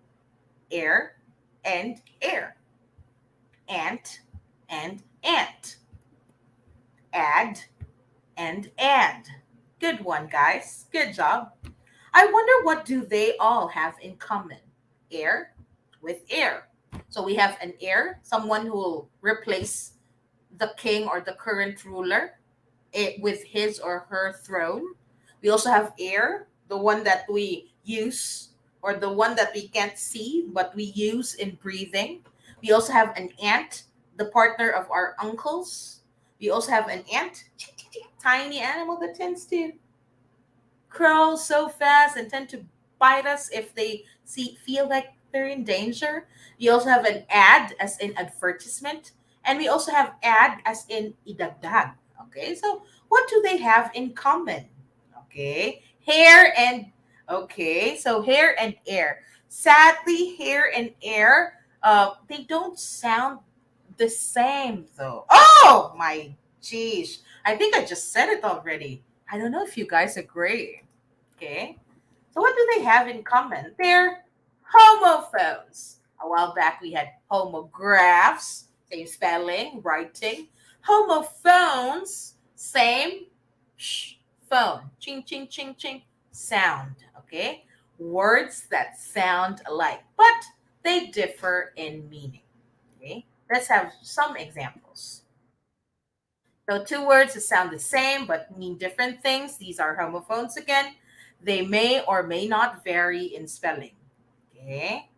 Air and air. Ant and ant. Add and add. Good one, guys. Good job. I wonder what do they all have in common? Air, with heir. So we have an heir, someone who will replace the king or the current ruler with his or her throne. We also have heir, the one that we use or the one that we can't see but we use in breathing. We also have an ant, the partner of our uncles. We also have an ant, tiny animal that tends to crawl so fast and tend to bite us if they feel like they're in danger. We also have an ad as in advertisement, and we also have ad as in idagdag. Okay, so what do they have in common? Okay, hair and hair and air. Sadly, hair and air, they don't sound the same though. Oh my geez, I think I just said it already. I don't know if you guys agree. Okay. So what do they have in common? They're homophones. A while back we had homographs, same spelling, writing. Homophones, same phone. Ching ching ching ching sound. Okay. Words that sound alike, but they differ in meaning. Okay. Let's have some examples. So two words that sound the same but mean different things. These are homophones again. They may or may not vary in spelling. Okay.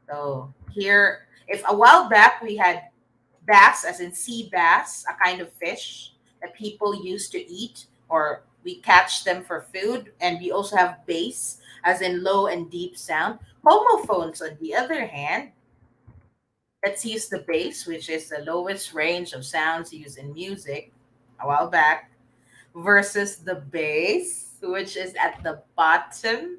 So here, if a while back we had bass, as in sea bass, a kind of fish that people used to eat or we catch them for food, and we also have bass, as in low and deep sound. Homophones, on the other hand, let's use the bass, which is the lowest range of sounds used in music a while back, versus the bass, which is at the bottom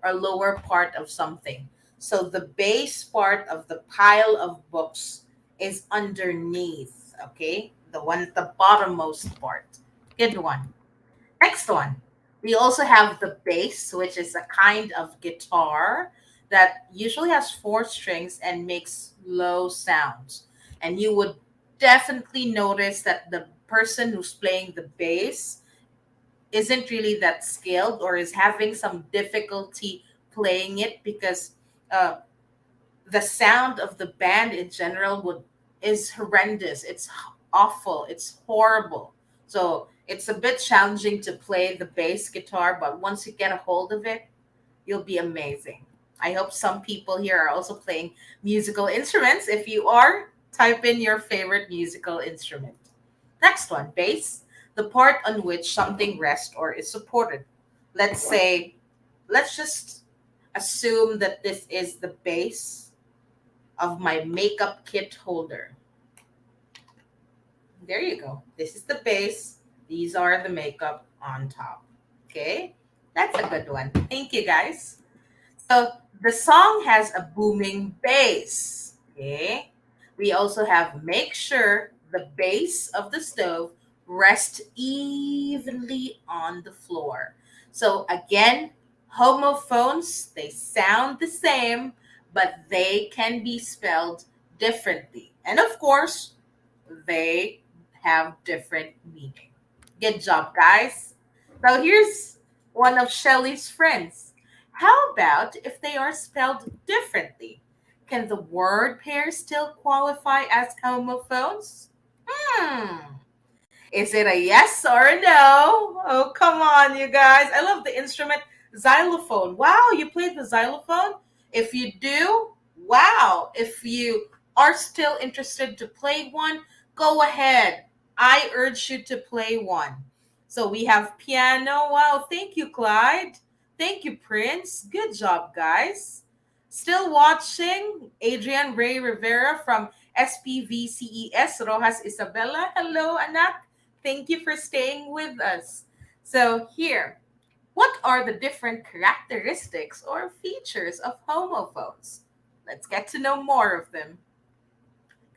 or lower part of something. So the base part of the pile of books is underneath, okay? The one at the bottommost part. Good one. Next one. We also have the bass, which is a kind of guitar that usually has four strings and makes low sounds. And you would definitely notice that the person who's playing the bass isn't really that skilled or is having some difficulty playing it because uh, the sound of the band in general is horrendous. It's awful. It's horrible. So it's a bit challenging to play the bass guitar, but once you get a hold of it, you'll be amazing. I hope some people here are also playing musical instruments. If you are, type in your favorite musical instrument. Next one, bass, the part on which something rests or is supported. Let's say, let's just assume that this is the base of my makeup kit holder. There you go. This is the base. These are the makeup on top. Okay, that's a good one. Thank you, guys. So the song has a booming bass. Okay. We also have make sure the base of the stove rests evenly on the floor. So again, homophones, they sound the same, but they can be spelled differently. And of course, they have different meaning. Good job, guys. Now here's one of Shelley's friends. How about if they are spelled differently? Can the word pair still qualify as homophones? Hmm. Is it a yes or a no? Oh, come on, you guys. I love the instrument xylophone. Wow, you played the xylophone? If you do, wow. If you are still interested to play one, go ahead. I urge you to play one. So we have piano. Wow, thank you, Clyde. Thank you, Prince. Good job, guys. Still watching Adrian Ray Rivera from SPVCES Rojas Isabela. Hello, anak. Thank you for staying with us. So here, what are the different characteristics or features of homophones? Let's get to know more of them.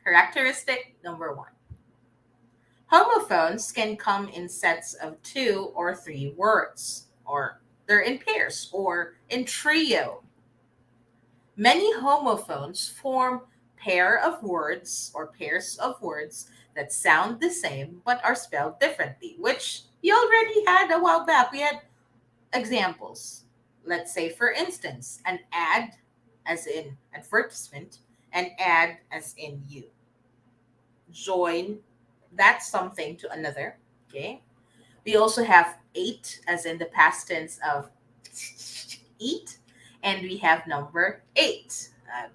Characteristic number one. Homophones can come in sets of two or three words, or they're in pairs or in trio. Many homophones form pair of words or pairs of words that sound the same but are spelled differently, which we already had a while back. We had examples. Let's say, for instance, an ad as in advertisement, and add as in you. Join that something to another. Okay. We also have ate as in the past tense of eat, and we have number eight.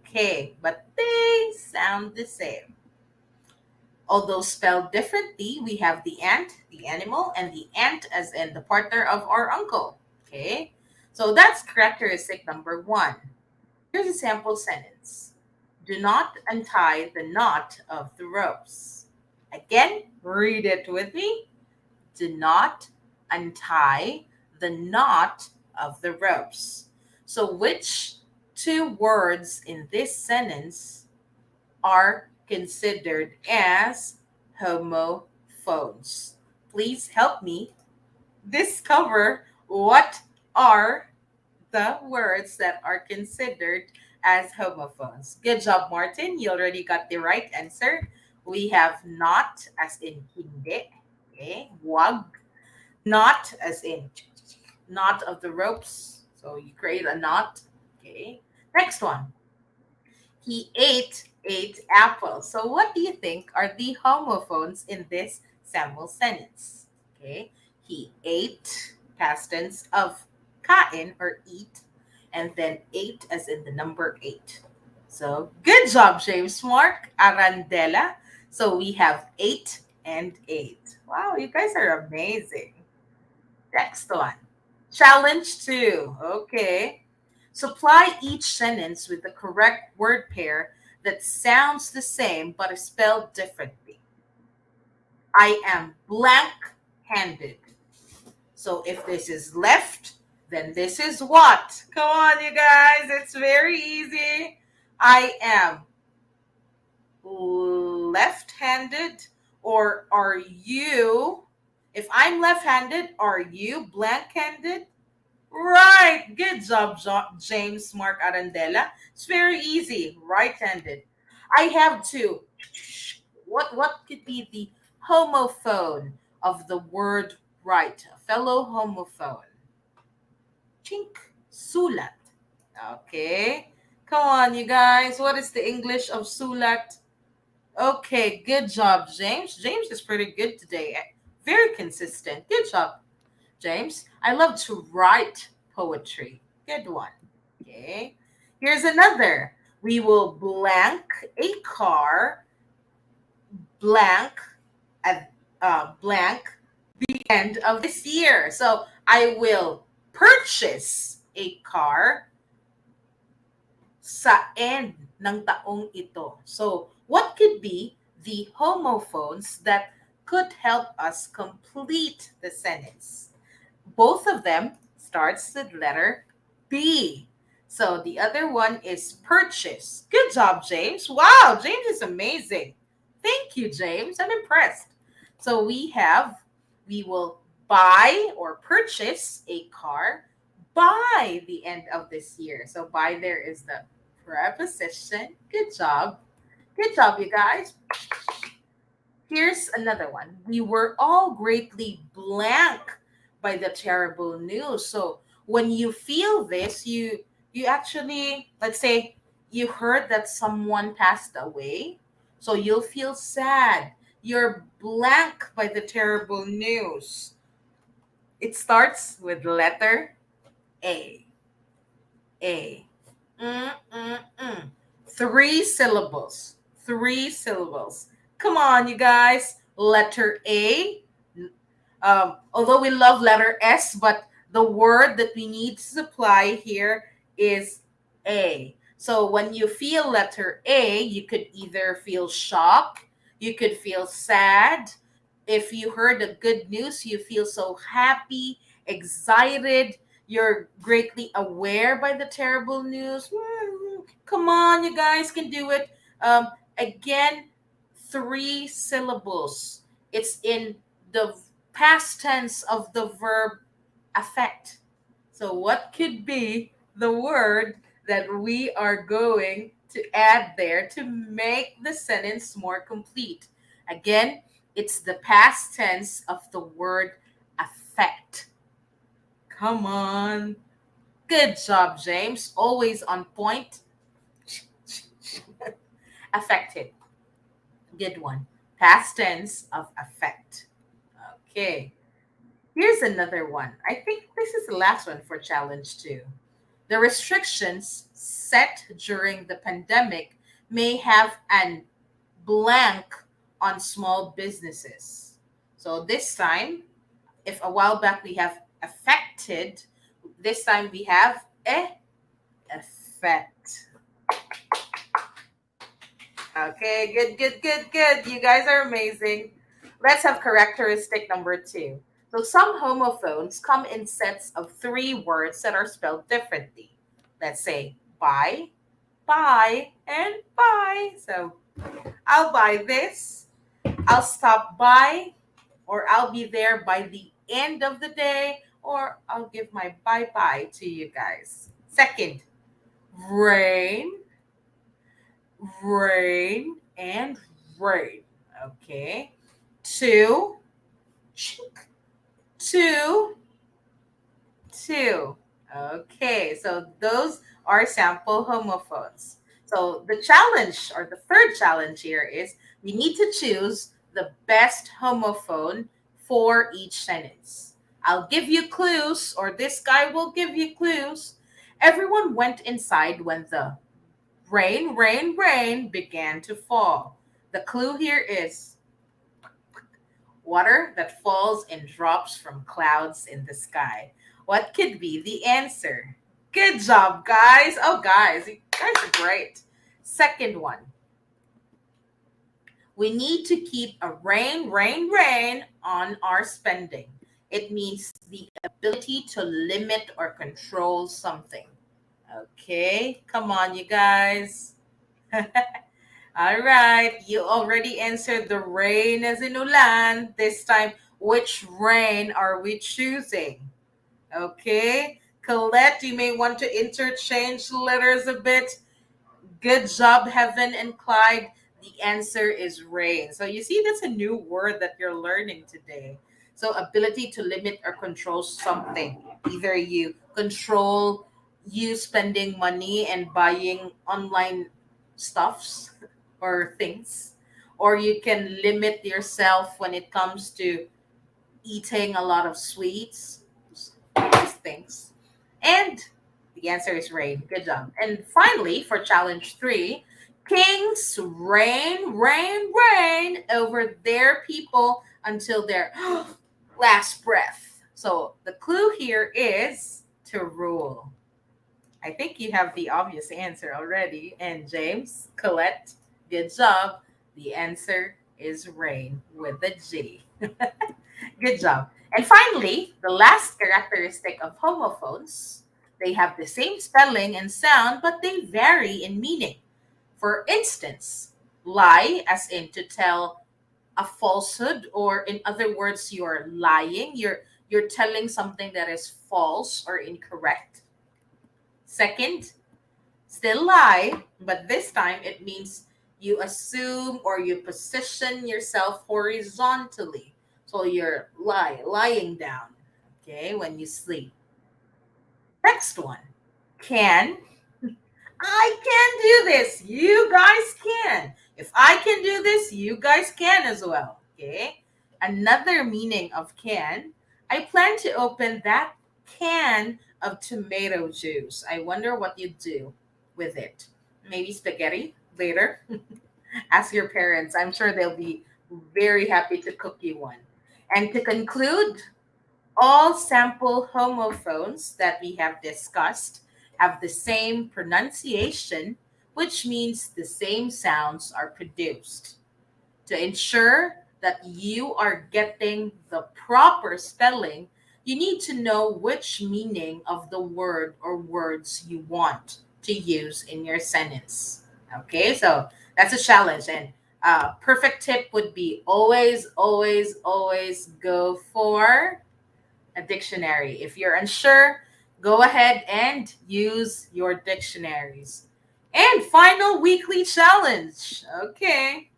Okay, but they sound the same. Although spelled differently, we have the ant, the animal, and the ant as in the partner of our uncle. Okay, so that's characteristic number one. Here's a sample sentence. Do not untie the knot of the ropes. Again, read it with me. Do not untie the knot of the ropes. So, which two words in this sentence are considered as homophones? Please help me discover what are the words that are considered as homophones. Good job, Martin. You already got the right answer. We have not as in hindi, okay, wag, not as in knot of the ropes. So you create a knot, okay. Next one. He ate 8 apples. So what do you think are the homophones in this sample sentence? Okay. He ate, past tense of kain or eat, and then ate as in the number 8. So good job, James Mark Arandela. So we have 8 and 8. Wow, you guys are amazing. Next one. Challenge 2. Okay. Supply each sentence with the correct word pair that sounds the same but is spelled differently. I am blank handed. So if this is left, then this is what? Come on, you guys. It's very easy. I am left handed, or are you? If I'm left handed, are you blank handed? Right. Good job, James Mark Arandela. It's very easy. Right-handed. I have two. What could be the homophone of the word right? A fellow homophone. Chink. Sulat. Okay. Come on, you guys. What is the English of sulat? Okay, good job, James. James is pretty good today. Very consistent. Good job, James. I love to write poetry. Good one. Okay. Here's another. We will blank a car, blank at blank the end of this year. So I will purchase a car sa end ng taong ito. So what could be the homophones that could help us complete the sentence? Both of them starts with letter B. So the other one is purchase. Good job, James. Wow, James is amazing. Thank you, James. I'm impressed. So we will buy or purchase a car by the end of this year. So by there is the preposition. Good job. Good job, you guys. Here's another one. We were all greatly blank by the terrible news. So when you feel this, you actually, let's say you heard that someone passed away, so you'll feel sad. You're blank by the terrible news. It starts with letter A. A. Mm-mm-mm. 3 syllables. 3 syllables. Come on, you guys. Letter A. Although we love letter S, but the word that we need to supply here is A. So when you feel letter A, you could either feel shock, you could feel sad. If you heard the good news, you feel so happy, excited, you're greatly aware by the terrible news. Come on, you guys can do it. Again, 3 syllables. It's in the past tense of the verb affect. So what could be the word that we are going to add there to make the sentence more complete? Again, it's the past tense of the word affect. Come on. Good job, James. Always on point. Affected. Good one. Past tense of affect. Okay. Here's another one. I think this is the last one for challenge two. The restrictions set during the pandemic may have an blank on small businesses. So this time, if a while back we have affected, this time we have effect. Okay, good, good, good, good. You guys are amazing. Let's have characteristic number two. So some homophones come in sets of three words that are spelled differently. Let's say buy, and buy. So I'll buy this, I'll stop by, or I'll be there by the end of the day, or I'll give my bye-bye to you guys. Second, rain, and rain. Okay. Two, two, two. Okay, so those are sample homophones. So the challenge, or the third challenge here, is we need to choose the best homophone for each sentence. I'll give you clues, or this guy will give you clues. Everyone went inside when the rain began to fall. The clue here is water that falls in drops from clouds in the sky. What could be the answer? Good job, guys. Oh, guys, you guys are great. Second one. We need to keep a rain on our spending. It means the ability to limit or control something. Okay, come on, you guys. All right, you already answered the rain as in ulan. This time, which rain are we choosing? Okay, Colette, you may want to interchange the letters a bit. Good job, Heaven and Clyde. The answer is rain. So you see, that's a new word that you're learning today. So ability to limit or control something. Either you control you spending money and buying online stuffs or things, or you can limit yourself when it comes to eating a lot of sweets, these things. And the answer is rain. Good job. And finally, for challenge three, kings reign over their people until their last breath. So the clue here is to rule. I think you have the obvious answer already. And James, Colette, good job. The answer is rain with a G. Good job. And finally, the last characteristic of homophones, they have the same spelling and sound, but they vary in meaning. For instance, lie, as in to tell a falsehood, or in other words, you're lying. You're telling something that is false or incorrect. Second, still lie, but this time it means you assume or you position yourself horizontally. So you're lying down, okay, when you sleep. Next one, can. I can do this. You guys can. If I can do this, you guys can as well, okay? Another meaning of can, I plan to open that can of tomato juice. I wonder what you do with it. Maybe spaghetti later. Ask your parents. I'm sure they'll be very happy to cook you one. And to conclude, all sample homophones that we have discussed have the same pronunciation, which means the same sounds are produced. To ensure that you are getting the proper spelling, you need to know which meaning of the word or words you want to use in your sentence. Okay, so that's a challenge. And perfect tip would be always go for a dictionary. If you're unsure, go ahead and use your dictionaries. And final weekly challenge. Okay.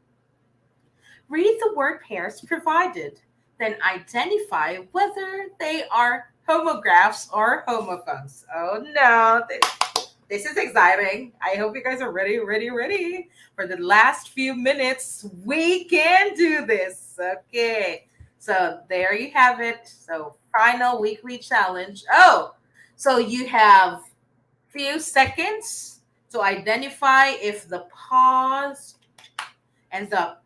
Read the word pairs provided, then identify whether they are homographs or homophones. Oh no, This is exciting. I hope you guys are ready. For the last few minutes, we can do this. Okay. So there you have it. So final weekly challenge. Oh, so you have few seconds to identify if the pause and the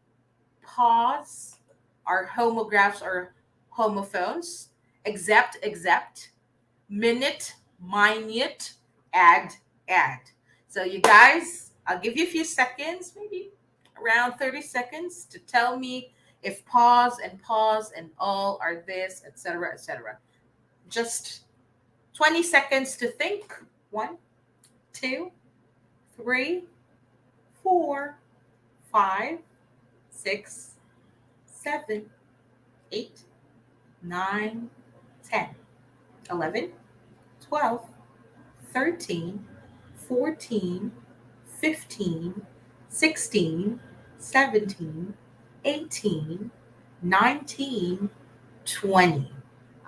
pause are homographs or homophones. Accept, minute, minute, add. So you guys, I'll give you a few seconds, maybe around 30 seconds to tell me if pause and all are this, etc., etc. Just 20 seconds to think. 1, 2, 3, 4, 5, 6, 7, 8, 9, 10, 11, 12, 13, 14, 15, 16, 17, 18, 19, 20.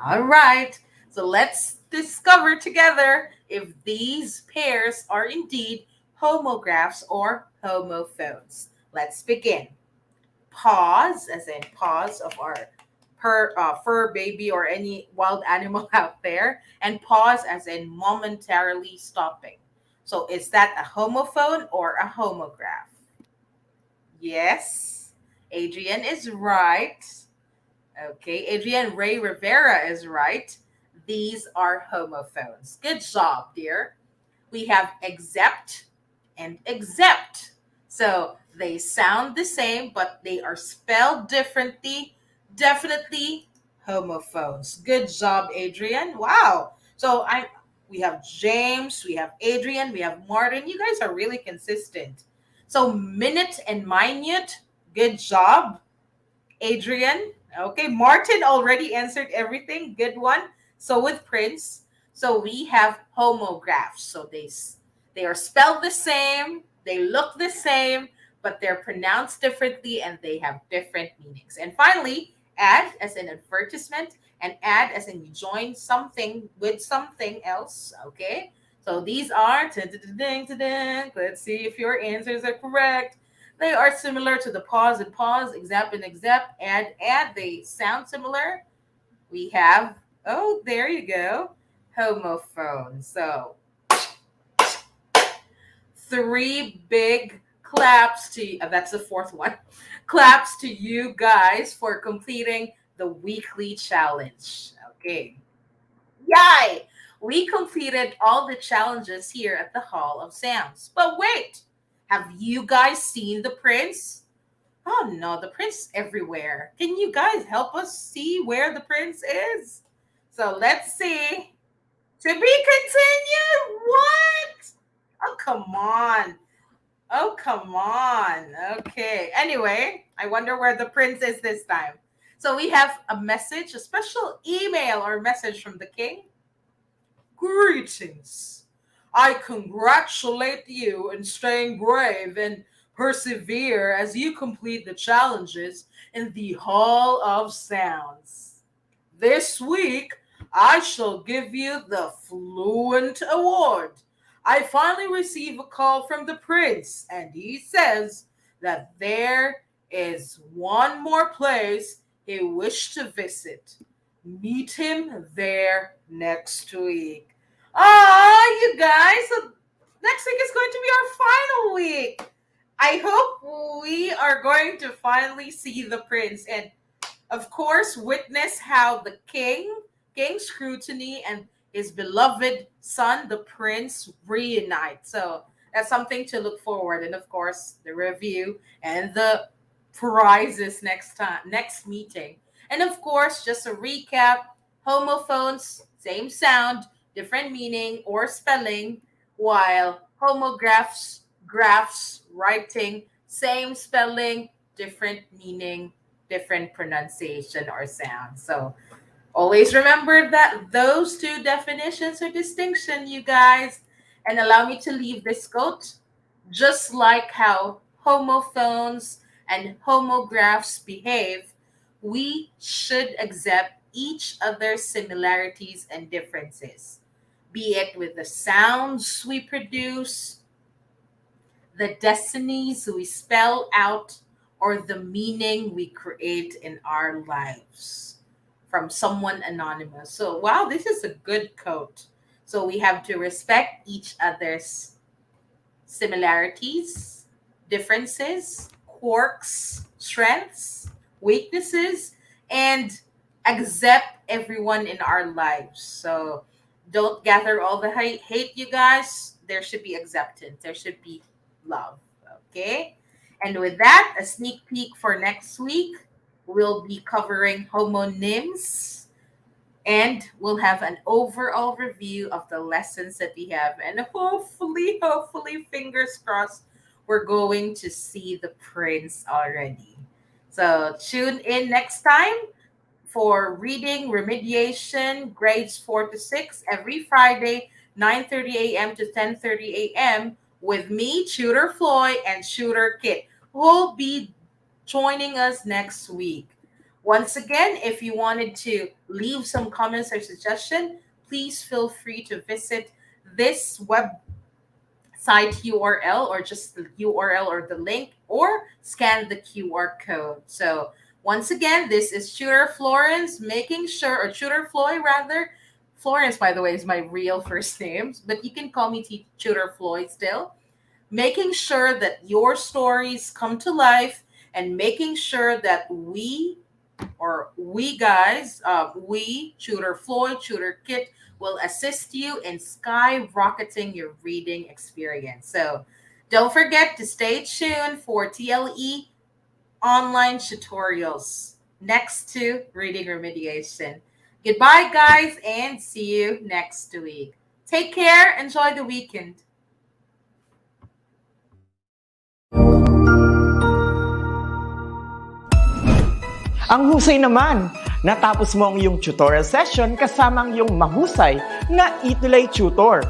All right, so let's discover together if these pairs are indeed homographs or homophones. Let's begin. Pause, as in pause of our fur baby or any wild animal out there, and pause as in momentarily stopping. So is that a homophone or a homograph? Yes, Adrian is right. Okay, Adrian Ray Rivera is right. These are homophones. Good job, dear. We have accept and accept. So they sound the same, but they are spelled differently. Definitely homophones. Good job, Adrian. Wow. So we have James, we have Adrian, we have Martin. You guys are really consistent. So minute and minute. Good job, Adrian. Okay, Martin already answered everything. Good one. So with Prince, so we have homographs. So they are spelled the same, they look the same, but they're pronounced differently and they have different meanings. And finally, add as an advertisement and add as in you join something with something else. Okay. So these are let's see if your answers are correct. They are similar to the pause and pause, accept and accept, add. They sound similar. We have, oh, there you go, homophone. So 3 big claps to, that's the 4th one, claps to you guys for completing the weekly challenge. Okay. Yay! We completed all the challenges here at the Hall of Sounds. But wait, have you guys seen the prince? Oh no, the prince everywhere. Can you guys help us see where the prince is? So let's see. To be continued? What? Oh, come on. Oh, come on. Okay. Anyway, I wonder where the prince is this time. So we have a message, a special email or message from the king. Greetings. I congratulate you in staying brave and persevere as you complete the challenges in the Hall of Sounds. This week, I shall give you the Fluent Award. I finally receive a call from the prince, and he says that there is one more place he wished to visit. Meet him there next week. You guys, so next week is going to be our final week. I hope we are going to finally see the prince and, of course, witness how the king scrutiny, and his beloved son, the prince, reunite. So that's something to look forward. And of course, the review and the prizes next meeting. And of course, just a recap, homophones, same sound, different meaning or spelling, while homographs, graphs, writing, same spelling, different meaning, different pronunciation or sound. So always remember that those 2 definitions or distinction, you guys. And allow me to leave this quote. Just like how homophones and homographs behave, we should accept each other's similarities and differences. be it with the sounds we produce, the destinies we spell out, or the meaning we create in our lives from someone anonymous. So, wow, this is a good quote. So, we have to respect each other's similarities, differences, quirks, strengths, weaknesses, and accept everyone in our lives. So, don't gather all the hate, you guys. There should be acceptance, there should be love. Okay? And with that, a sneak peek for next week, we'll be covering homonyms and we'll have an overall review of the lessons that we have. And hopefully, fingers crossed, we're going to see the prince already. So tune in next time for reading remediation grades 4 to 6 every Friday, 9:30 a.m. to 10:30 a.m. with me, Tutor Floyd, and Tutor Kit, who will be joining us next week. Once again, if you wanted to leave some comments or suggestion, please feel free to visit this website URL, or just the URL or the link, or scan the QR code. So once again, this is Tutor Florence making sure, or Tutor Floyd rather. Florence, by the way, is my real first name, but you can call me Tutor Floyd still. Making sure that your stories come to life, and making sure that we guys, Tutor Floyd, Tutor Kit, will assist you in skyrocketing your reading experience. So don't forget to stay tuned for TLE online tutorials next to reading remediation. Goodbye, guys, and see you next week. Take care. Enjoy the weekend. Ang husay naman! Natapos mo ang iyong tutorial session kasama ang iyong mahusay na ETUlay tutor.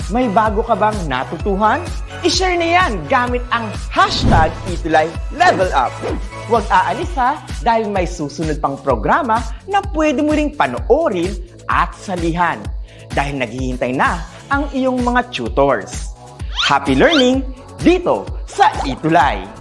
May bago ka bang natutuhan? I-share na yan gamit ang hashtag #ETUlayLevelUp. Huwag aalis ha, dahil may susunod pang programa na pwede mo ring panoorin at salihan. Dahil naghihintay na ang iyong mga tutors. Happy learning dito sa ETUlay!